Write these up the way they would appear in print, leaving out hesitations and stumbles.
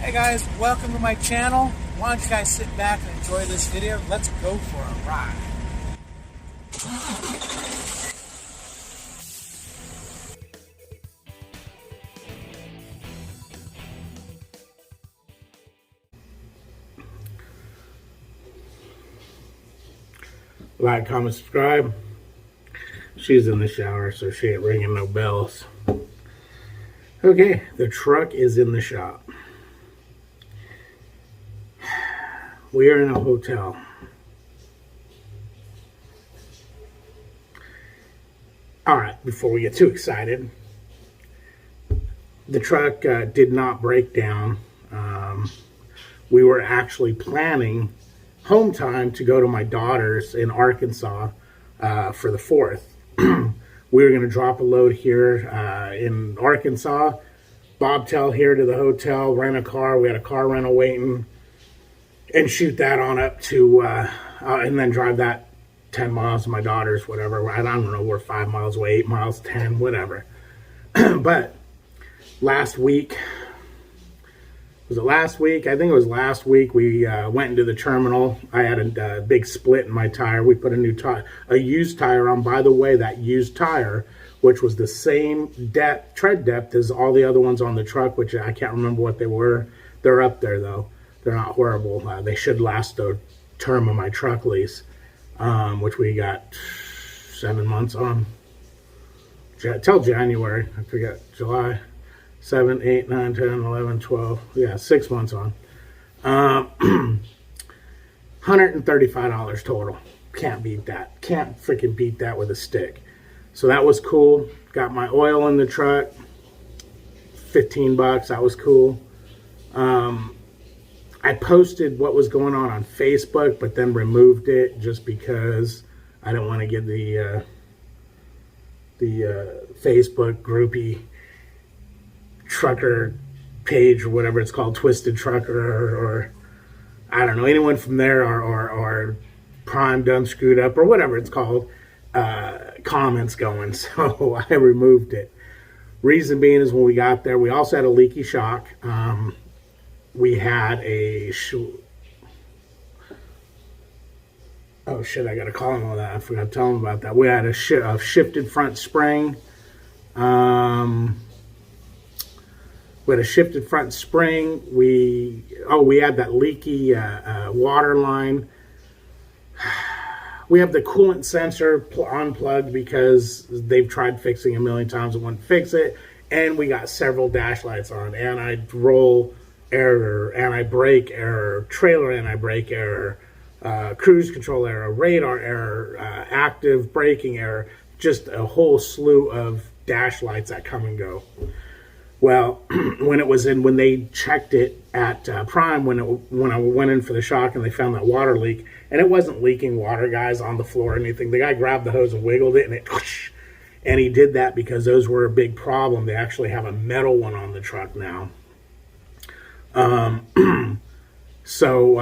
Hey guys, welcome to my channel. Why don't you guys sit back and enjoy this video? Let's go for a ride. Like, comment, subscribe. She's in the shower, so she ain't ringing no bells. Okay, the truck is in the shop. We are in a hotel. All right, before we get too excited, the truck did not break down. We were actually planning home time to go to my daughter's in Arkansas for the 4th. We were going to drop a load here in Arkansas, bobtail here to the hotel, rent a car. We had a car rental waiting, and shoot that on up to, and then drive that 10 miles to my daughter's, whatever. I don't know, we're 5 miles away, 8 miles, 10, whatever. But last week, was it last week? I think it was last week. We went into the terminal. I had a big split in my tire. We put a new tire, a used tire on. By the way, that used tire, which was the same tread depth as all the other ones on the truck, which I can't remember what they were. They're up there though. They're not horrible. They should last the term of my truck lease, which we got 7 months on. Till January. I forget. July. 7, 8, 9, 10, 11, 12. Yeah, 6 months on. $135 total. Can't beat that. Can't freaking beat that with a stick. So that was cool. Got my oil in the truck. $15. That was cool. I posted what was going on Facebook, but then removed it just because I don't want to give the Facebook groupie trucker page or whatever it's called, Twisted Trucker, or I don't know, anyone from there, or Prime Done Screwed Up, or whatever it's called, comments going. So I removed it. Reason being is when we got there, we also had a leaky shock. We had a oh shit, I gotta call him on that. I forgot to tell him about that. We had a shifted front spring. We had a shifted front spring. We had that leaky water line. We have the coolant sensor unplugged because they've tried fixing a million times and wouldn't fix it. And we got several dash lights on. Anti-roll error, anti-brake error, trailer anti-brake error, cruise control error, radar error, active braking error. Just a whole slew of dash lights that come and go. Well, when they checked it at Prime, when I went in for the shock and they found that water leak, and it wasn't leaking water, guys, on the floor or anything. The guy grabbed the hose and wiggled it, and and he did that because those were a big problem. They actually have a metal one on the truck now. So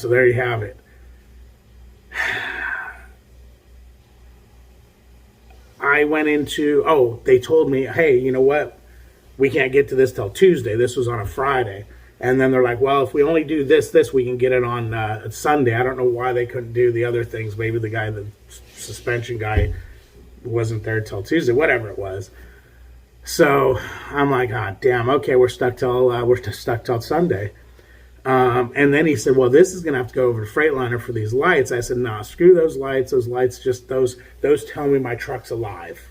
there you have it. I went into, they told me, hey, you know what? We can't get to this till Tuesday. This was on a Friday. And then they're like, well, if we only do this, we can get it on Sunday. I don't know why they couldn't do the other things. Maybe the suspension guy wasn't there till Tuesday, whatever it was. So I'm like, ah, damn, okay, we're stuck till Sunday. And then he said, well, this is going to have to go over to Freightliner for these lights. I said, nah, screw those lights. Those lights, just those tell me my truck's alive.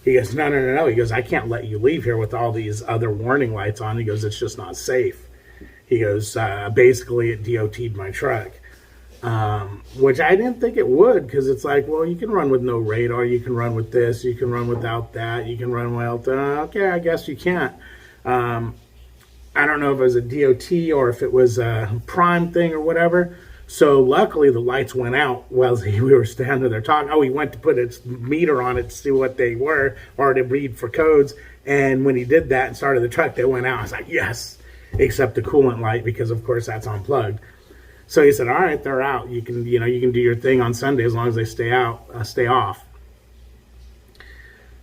He goes, no. He goes, I can't let you leave here with all these other warning lights on. He goes, it's just not safe. He goes, basically it DOT'd my truck. Which I didn't think it would, because it's like, well, you can run with no radar. You can run with this. You can run without that. You can run without that. Okay, I guess you can't. I don't know if it was a DOT or if it was a Prime thing or whatever. So luckily the lights went out while we were standing there talking. Oh, he went to put its meter on it to see what they were or to read for codes. And when he did that and started the truck, they went out. I was like, yes, except the coolant light, because of course that's unplugged. So he said, all right, they're out. You can do your thing on Sunday as long as they stay off.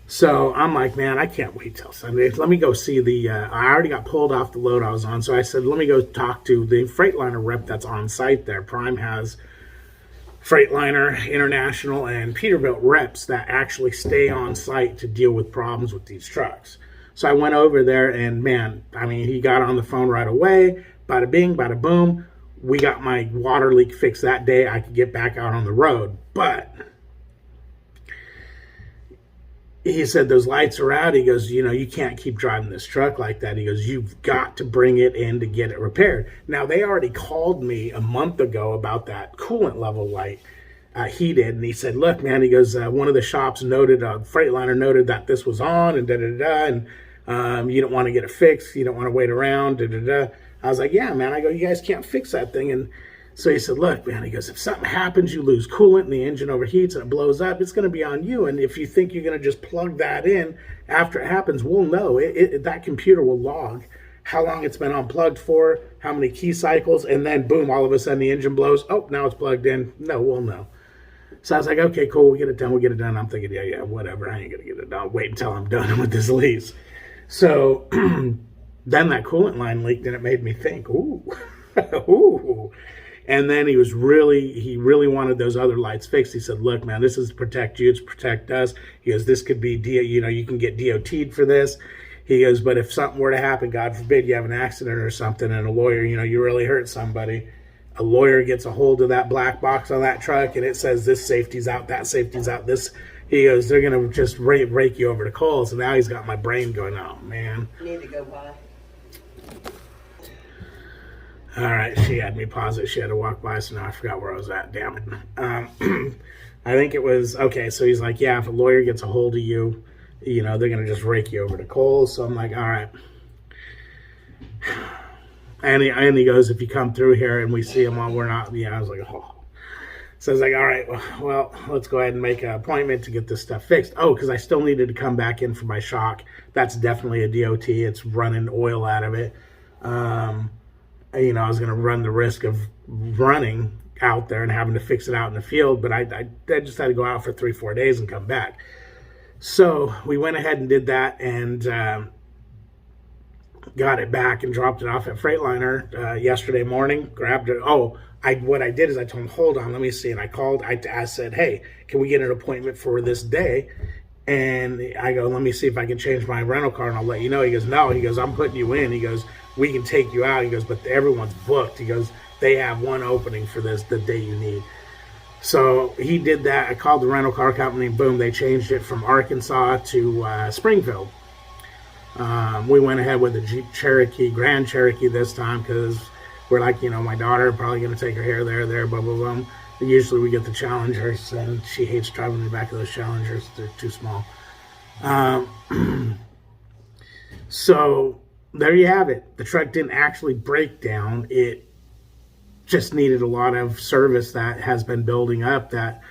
So I'm like, man, I can't wait till Sunday. Let me go see the. I already got pulled off the load I was on, so I said, let me go talk to the Freightliner rep that's on site there. Prime has Freightliner International and Peterbilt reps that actually stay on site to deal with problems with these trucks. So I went over there, and man, I mean, he got on the phone right away. Bada bing, bada boom. We got my water leak fixed that day. I could get back out on the road, but he said those lights are out. He goes, you can't keep driving this truck like that. He goes, you've got to bring it in to get it repaired. Now, they already called me a month ago about that coolant level light. He did, and he said, look, man, he goes, one of the shops noted, Freightliner noted that this was on, and da-da-da-da, and you don't want to get it fixed. You don't want to wait around, da-da-da. I was like, yeah, man. I go, you guys can't fix that thing. And so he said, look, man, he goes, if something happens, you lose coolant and the engine overheats and it blows up, it's going to be on you. And if you think you're going to just plug that in after it happens, we'll know. That computer will log how long it's been unplugged for, how many key cycles, and then boom, all of a sudden the engine blows. Oh, now it's plugged in. No, we'll know. So I was like, okay, cool, we'll get it done. I'm thinking, yeah, whatever. I ain't going to get it done. Wait until I'm done with this lease. So then that coolant line leaked, and it made me think, ooh, ooh. And then he really wanted those other lights fixed. He said, look, man, this is to protect you. It's to protect us. He goes, this could be, you can get DOT'd for this. He goes, but if something were to happen, God forbid you have an accident or something, and a lawyer, you really hurt somebody, a lawyer gets a hold of that black box on that truck, and it says this safety's out, that safety's out, this. He goes, they're going to just rake you over to coals. And now he's got my brain going, oh, man. Need to go by. All right, she had me pause it. She had to walk by, so now I forgot where I was at. Damn it. I think it was, okay, so he's like, yeah, if a lawyer gets a hold of you, they're going to just rake you over to coals. So I'm like, all right. And he goes, if you come through here and we see him on, we're not, I was like, oh. So I was like, all right, well, let's go ahead and make an appointment to get this stuff fixed. Oh, because I still needed to come back in for my shock. That's definitely a DOT. It's running oil out of it. I was going to run the risk of running out there and having to fix it out in the field, but I just had to go out for 3-4 days and come back. So we went ahead and did that, and got it back and dropped it off at Freightliner yesterday morning. Grabbed it. What I did is I told him, hold on, let me see. And I called. I said, hey, can we get an appointment for this day? And I go, let me see if I can change my rental car, and I'll let you know. He goes, no. He goes, I'm putting you in. He goes, we can take you out. He goes, but everyone's booked. He goes, they have one opening for the day you need. So he did that. I called the rental car company. Boom, they changed it from Arkansas to Springfield. We went ahead with the Jeep Cherokee, Grand Cherokee this time, because we're like, my daughter probably going to take her hair there, blah, blah, blah. Usually we get the Challengers, and she hates driving in the back of those Challengers. They're too small. So there you have it. The truck didn't actually break down. It just needed a lot of service that has been building up that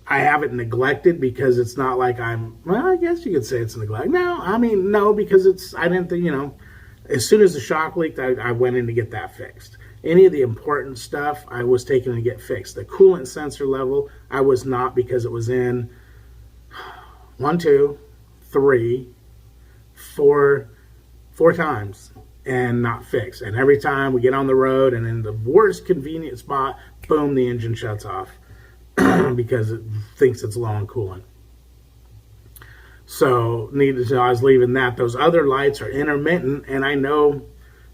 I haven't neglected, because it's not like I guess you could say it's neglect. No, because I didn't think, as soon as the shock leaked, I went in to get that fixed. Any of the important stuff I was taking to get fixed. The coolant sensor level, I was not, because it was in 1, 2, 3, 4 times and not fixed. And every time we get on the road and in the worst convenient spot, boom, the engine shuts off because it thinks it's low on coolant. So needless to know, I was leaving that. Those other lights are intermittent, and I know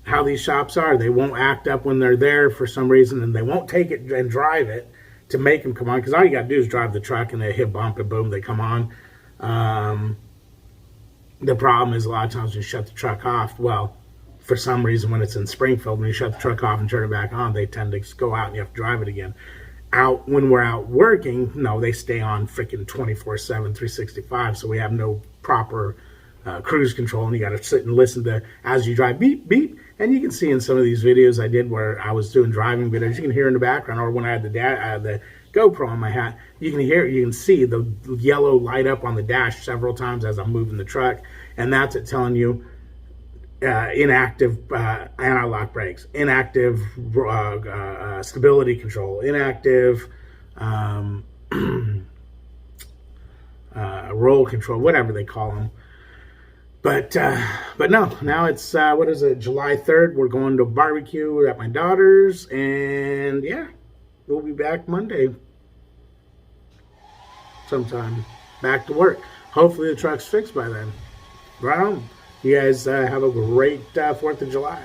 how these shops are. They won't act up when they're there for some reason, and they won't take it and drive it to make them come on, because all you got to do is drive the truck and they hit bump and boom, they come on. The problem is a lot of times you shut the truck off. Well, for some reason when it's in Springfield, when you shut the truck off and turn it back on, they tend to go out and you have to drive it again. When we're out working, no, they stay on freaking 24/7, 365, so we have no proper cruise control, and you got to sit and listen to as you drive, beep, beep. And you can see in some of these videos I did where I was doing driving videos, you can hear in the background, or when I had the GoPro on my hat, you can see the yellow light up on the dash several times as I'm moving the truck, and that's it telling you inactive anti-lock brakes, inactive stability control, inactive roll control, whatever they call them. But no, now it's what is it? July 3rd. We're going to barbecue. We're at my daughter's, and yeah, we'll be back Monday sometime. Back to work. Hopefully the truck's fixed by then. Right on. You guys have a great 4th of July.